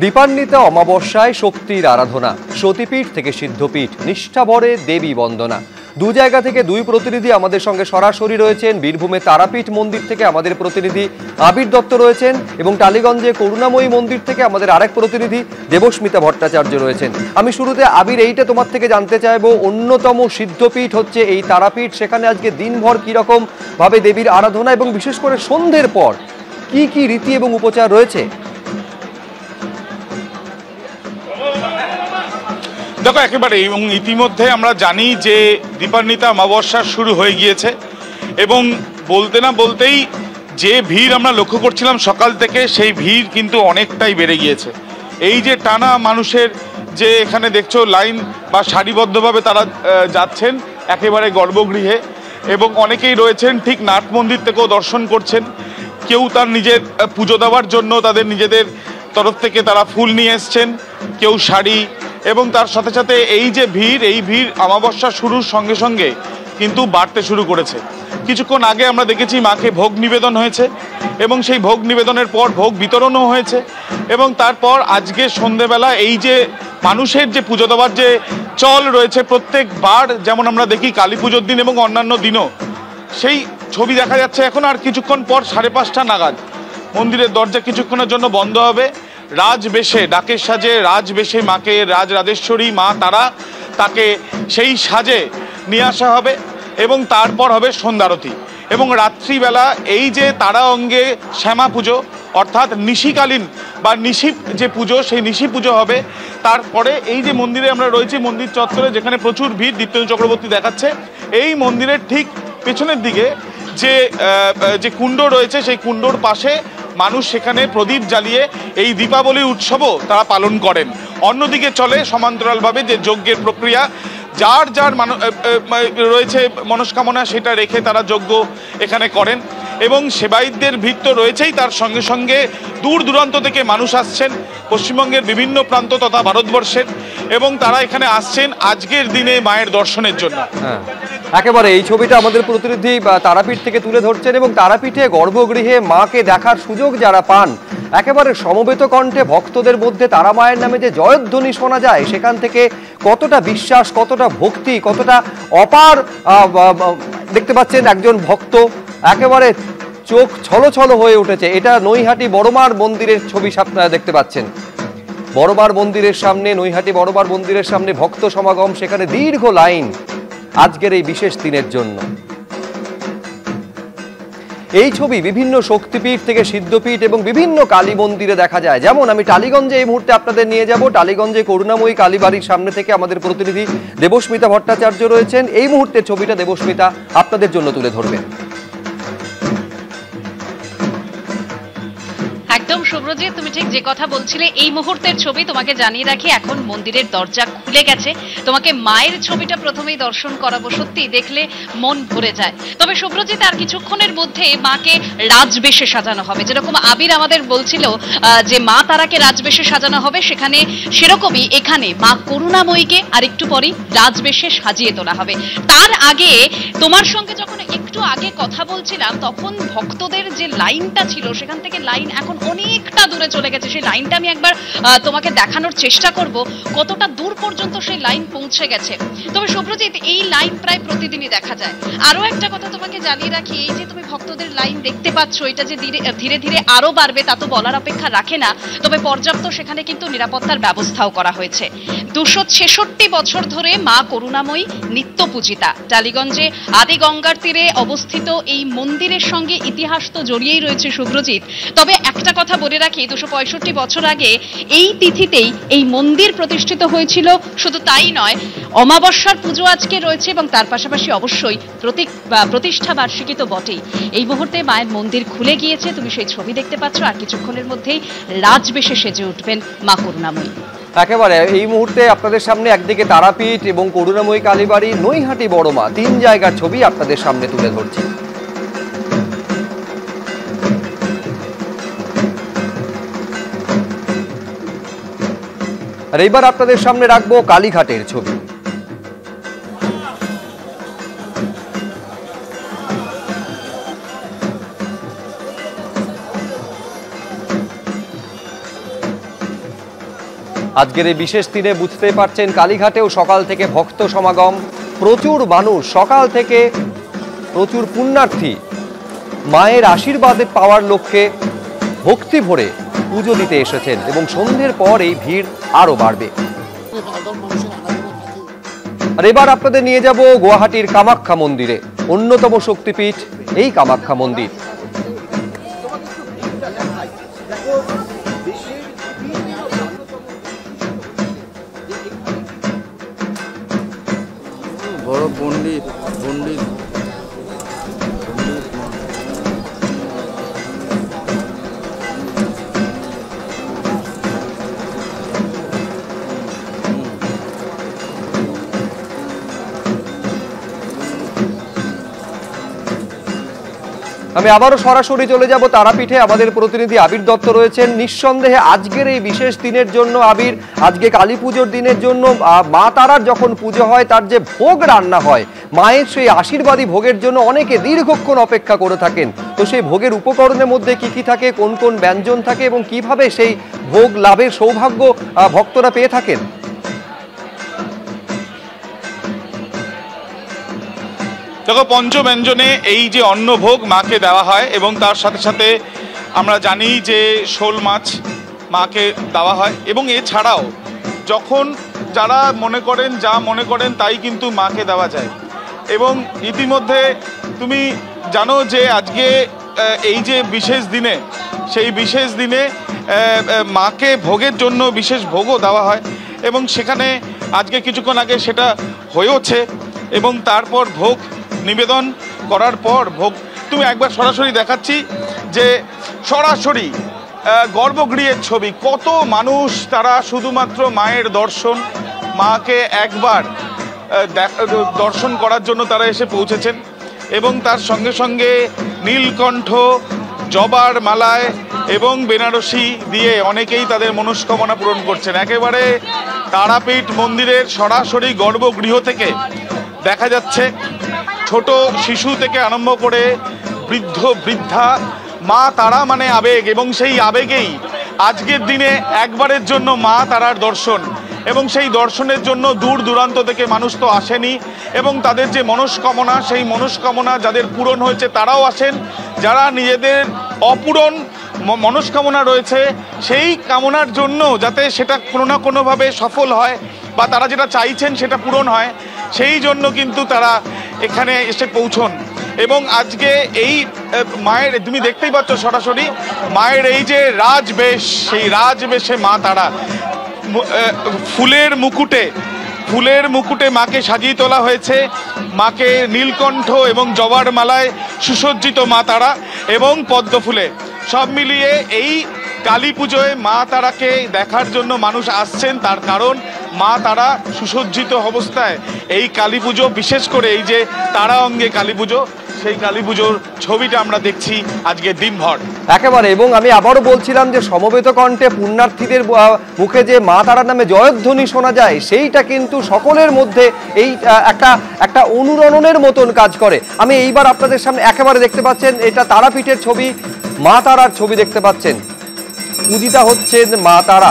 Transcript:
দীপান্বিতা অমাবস্যায় শক্তির আরাধনা, সতীপীঠ থেকে সিদ্ধপীঠ, নিষ্ঠাভরে দেবী বন্দনা। দু জায়গা থেকে দুই প্রতিনিধি আমাদের সঙ্গে সরাসরি রয়েছেন। বীরভূমে তারাপীঠ মন্দির থেকে আমাদের প্রতিনিধি আবির দত্ত রয়েছেন এবং টালিগঞ্জে করুণাময়ী মন্দির থেকে আমাদের আরেক প্রতিনিধি দেবস্মিতা ভট্টাচার্য রয়েছেন। আমি শুরুতে আবির এইটা তোমার থেকে জানতে চাইবো, অন্যতম সিদ্ধপীঠ হচ্ছে এই তারাপীঠ, সেখানে আজকে দিনভর কিরকম ভাবে দেবীর আরাধনা এবং বিশেষ করে সন্ধ্যের পর কি কি রীতি এবং উপচার রয়েছে? দেখো, একেবারে এবং ইতিমধ্যে আমরা জানি যে দীপান্বিতা অমাবস্যা শুরু হয়ে গিয়েছে এবং বলতে না বলতেই যে ভিড় আমরা লক্ষ্য করছিলাম সকাল থেকে, সেই ভিড় কিন্তু অনেকটাই বেড়ে গিয়েছে। এই যে টানা মানুষের যে এখানে দেখছো লাইন বা সারিবদ্ধভাবে তারা যাচ্ছেন একেবারে গর্ভগৃহে, এবং অনেকেই রয়েছেন ঠিক নাট মন্দির থেকেও দর্শন করছেন। কেউ তার নিজের পুজো দেওয়ার জন্য তাদের নিজেদের তরফ থেকে তারা ফুল নিয়ে এসছেন, কেউ শাড়ি, এবং তার সাথে সাথে এই যে ভিড়, এই ভিড় অমাবস্যা শুরুর সঙ্গে সঙ্গে কিন্তু বাড়তে শুরু করেছে। কিছুক্ষণ আগে আমরা দেখেছি মাকে ভোগ নিবেদন হয়েছে এবং সেই ভোগ নিবেদনের পর ভোগ বিতরণও হয়েছে, এবং তারপর আজকে সন্ধেবেলা এই যে মানুষের যে পুজো দেওয়ার যে চল রয়েছে প্রত্যেকবার, যেমন আমরা দেখি কালী পুজোর দিন এবং অন্যান্য দিনও সেই ছবি দেখা যাচ্ছে। এখন আর কিছুক্ষণ পর 5:30 নাগাদ মন্দিরের দরজা কিছুক্ষণের জন্য বন্ধ হবে। রাজবেশে, ডাকের সাজে রাজবেশে মাকে, রাজরাজেশ্বরী মা তারা, তাকে সেই সাজে নিয়ে আসা হবে এবং তারপর হবে সন্ধ্যারতি। এবং রাত্রিবেলা এই যে তারা অঙ্গে শ্যামা পুজো, অর্থাৎ নিশিকালীন বা নিশি যে পুজো, সেই নিশি পুজো হবে। তারপরে এই যে মন্দিরে আমরা রয়েছি, মন্দির চত্বরে যেখানে প্রচুর ভিড়, দীপ্তেন্দু চক্রবর্তী দেখাচ্ছে এই মন্দিরের ঠিক পেছনের দিকে যে কুণ্ড রয়েছে, সেই কুণ্ডর পাশে মানুষ সেখানে প্রদীপ জ্বালিয়ে এই দীপাবলি উৎসবও তারা পালন করেন। অন্যদিকে চলে সমান্তরালভাবে যে যজ্ঞের প্রক্রিয়া, যার যার রয়েছে মনস্কামনা সেটা রেখে তারা যজ্ঞ এখানে করেন। এবং সেবায়িতদের ভিড় তো রয়েছেই, তার সঙ্গে সঙ্গে দূর দূরান্ত থেকে মানুষ আসছেন পশ্চিমবঙ্গের বিভিন্ন প্রান্ত তথা ভারতবর্ষের, এবং তারা এখানে আসছেন আজকের দিনে মায়ের দর্শনের জন্য। একেবারে এই ছবিটা আমাদের প্রতিনিধি তারাপীঠ থেকে তুলে ধরছেন, এবং তারাপীঠে গর্ভগৃহে মাকে দেখার সুযোগ যারা পান, একেবারে সমবেত কণ্ঠে ভক্তদের মধ্যে তারা মায়ের নামে যে জয়ধ্বনি শোনা যায়, সেখান থেকে কতটা বিশ্বাস, কতটা ভক্তি, কতটা অপার দেখতে পাচ্ছেন একজন ভক্ত, একেবারে চোখ ছলছল হয়ে উঠেছে। এটা নৈহাটি বড়মার মন্দিরের ছবি আপনারা দেখতে পাচ্ছেন। বড়মার মন্দিরের সামনে, নৈহাটি বড়মার মন্দিরের সামনে ভক্ত সমাগম, সেখানে দীর্ঘ লাইন আজকের এই বিশেষ দিনের জন্য। এই ছবি বিভিন্ন শক্তিপীঠ থেকে সিদ্ধপীঠ এবং বিভিন্ন কালী মন্দিরে দেখা যায়। যেমন আমি টালিগঞ্জে এই মুহূর্তে আপনাদের নিয়ে যাব। টালিগঞ্জে করুণাময়ী কালীবাড়ির সামনে থেকে আমাদের প্রতিনিধি দেবস্মিতা ভট্টাচার্য রয়েছেন। এই মুহূর্তের ছবিটা দেবস্মিতা আপনাদের জন্য তুলে ধরবেন। একদম শুভ্রজিৎ, তুমি ঠিক যে কথা বলছিলে, এই মুহূর্তের ছবি তোমাকে জানিয়ে রাখি, এখন মন্দিরের দরজা খুলে গেছে। তোমাকে মায়ের ছবিটা প্রথমেই দর্শন করাবো, সত্যি দেখলে মন ভরে যায়। তবে শুভ্রজিৎ, আর কিছুক্ষণের মধ্যে মাকে রাজবেশে সাজানো হবে। যেরকম আবির আমাদের বলছিল যে মা তারাকে রাজবেশে সাজানো হবে, সেখানে সেরকমই এখানে মা করুণাময়ীকে আর একটু পরেই রাজবেশে সাজিয়ে তোলা হবে। তার আগে তোমার সঙ্গে যখন একটু আগে কথা বলছিলাম, তখন ভক্তদের যে লাইনটা ছিল সেখান থেকে লাইন এখন অনেকটা দূরে চলে গেছে। সেই লাইনটা আমি একবার তোমাকে দেখানোর চেষ্টা করব কতটা দূর পর্যন্ত সেই লাইন পৌঁছে গেছে। তবে শুভ্রজিৎ, এই লাইন প্রায় প্রতিদিনই দেখা যায়। আরো একটা কথা তোমাকে জানিয়ে রাখি, এই যে তুমি ভক্তদের লাইন দেখতে পাচ্ছ, এটা যে ধীরে ধীরে আরো বাড়বে তা তো বলার অপেক্ষা রাখে না। তবে পর্যাপ্ত সেখানে কিন্তু নিরাপত্তার ব্যবস্থাও করা হয়েছে। 266 বছর ধরে মা করুণাময়ী নিত্য পূজিতা। টালিগঞ্জে আদি গঙ্গার তীরে অবস্থিত এই মন্দিরের সঙ্গে ইতিহাস তো জড়িয়েই রয়েছে শুভ্রজিৎ। তবে একটা কথা বলে রাখি, 265 বছর আগে এই তিথিতেই এই মন্দির প্রতিষ্ঠিত হয়েছিল। শুধু তাই নয়, অমাবস্যার পুজো আজকে রয়েছে এবং তার পাশাপাশি অবশ্যই প্রতিষ্ঠা বার্ষিকী তো বটেই। এই মুহূর্তে মায়ের মন্দির খুলে গিয়েছে, তুমি সেই ছবি দেখতে পাচ্ছ। আর কিছুক্ষণের মধ্যেই রাজবেশে সেজে উঠবেন মা করুণাময়ী। একেবারে এই মুহূর্তে আপনাদের সামনে একদিকে তারাপীঠ এবং করুণাময়ী কালীবাড়ি, নৈহাটি বড়মা, তিন জায়গার ছবি আপনাদের সামনে তুলে ধরছি। আর এইবার আপনাদের সামনে রাখবো কালীঘাটের ছবি। আজকের এই বিশেষ দিনে বুঝতে পারছেন কালীঘাটেও সকাল থেকে ভক্ত সমাগম, প্রচুর মানুষ সকাল থেকে, প্রচুর পুণ্যার্থী মায়ের আশীর্বাদে পাওয়ার লক্ষ্যে ভক্তি ভরে পুজো দিতে এসেছেন এবং সন্ধ্যের পর এই ভিড় আরো বাড়বে। আর এবার আপনাদের নিয়ে যাব গুয়াহাটির কামাখ্যা মন্দিরে, অন্যতম শক্তিপীঠ এই কামাখ্যা মন্দির। বড় পণ্ডিত পণ্ডিত আমি আবারও সরাসরি চলে যাব তারাপীঠে। আমাদের প্রতিনিধি আবির দত্ত রয়েছেন। নিঃসন্দেহে আজকের এই বিশেষ দিনের জন্য আবির, আজকে কালী পুজোর দিনের জন্য মা তারার যখন পুজো হয় তার যে ভোগ রান্না হয়, মায়ের সেই আশীর্বাদী ভোগের জন্য অনেকে দীর্ঘক্ষণ অপেক্ষা করে থাকেন। তো সেই ভোগের উপকরণের মধ্যে কি কি থাকে, কোন কোন ব্যঞ্জন থাকে এবং কিভাবে সেই ভোগ লাভের সৌভাগ্য ভক্তরা পেয়ে থাকেন? দেখো, পঞ্চব্যঞ্জনে এই যে অন্নভোগ মাকে দেওয়া হয় এবং তার সাথে সাথে আমরা জানি যে শোল মাছ মাকে দেওয়া হয় এবং এছাড়াও যখন যারা মনে করেন তাই কিন্তু মাকে দেওয়া যায়। এবং ইতিমধ্যে তুমি জানো যে আজকে এই যে বিশেষ দিনে, সেই বিশেষ দিনে মাকে ভোগের জন্য বিশেষ ভোগও দেওয়া হয় এবং সেখানে আজকে কিছুক্ষণ আগে সেটা হয়েওছে এবং তারপর ভোগ নিবেদন করার পর ভোগ তুমি একবার সরাসরি দেখাচ্ছি যে সরাসরি গর্ভগৃহের ছবি, কত মানুষ তারা শুধুমাত্র মায়ের দর্শন, মাকে একবার দর্শন করার জন্য তারা এসে পৌঁছেছেন এবং তার সঙ্গে সঙ্গে নীলকণ্ঠ, জবার মালায় এবং বেনারসি দিয়ে অনেকেই তাদের মনস্কামনা পূরণ করছেন। একেবারে তারাপীঠ মন্দিরের সরাসরি গর্ভগৃহ থেকে দেখা যাচ্ছে ছোট শিশু থেকে আরম্ভ করে বৃদ্ধ বৃদ্ধা, মা তারা মানে আবেগ এবং সেই আবেগেই আজকের দিনে একবারের জন্য মা তারার দর্শন এবং সেই দর্শনের জন্য দূর দূরান্ত থেকে মানুষ তো আসেনি এবং তাদের যে মনস্কামনা, সেই মনস্কামনা যাদের পূরণ হয়েছে তারাও আসেন, যারা নিজেদের অপূরণ মনস্কামনা রয়েছে সেই কামনার জন্য যাতে সেটা কোনো না কোনোভাবে সফল হয় বা তারা যেটা চাইছেন সেটা পূরণ হয়, সেই জন্য কিন্তু তারা এখানে এসে পৌঁছন। এবং আজকে এই মায়ের তুমি দেখতেই পাচ্ছ সরাসরি মায়ের এই যে রাজবেশ, সেই রাজবেশে মা তারা ফুলের মুকুটে মাকে সাজিয়ে তোলা হয়েছে। মাকে নীলকণ্ঠ এবং জবার মালায় সুসজ্জিত মা তারা এবং পদ্ম ফুলে, সব মিলিয়ে এই কালী পুজোয় মা তারাকে দেখার জন্য মানুষ আসছেন। তার কারণ মা তারা সুসজ্জিত অবস্থায় এই কালী পুজো, বিশেষ করে এই যে তারা অঙ্গে কালী পুজো, সেই কালী পুজোর ছবিটা আমরা দেখছি আজকে দিনভর একেবারে। এবং আমি আবারও বলছিলাম যে সমবেত কণ্ঠে পুণ্যার্থীদের মুখে যে মা তারার নামে জয়ধ্বনি শোনা যায়, সেইটা কিন্তু সকলের মধ্যে এই একটা অনুরণনের মতন কাজ করে। আমি এইবার আপনাদের সামনে একেবারে দেখতে পাচ্ছেন, এটা তারাপীঠের ছবি, মা তারার ছবি দেখতে পাচ্ছেন, পূজিতা হচ্ছেন মা তারা।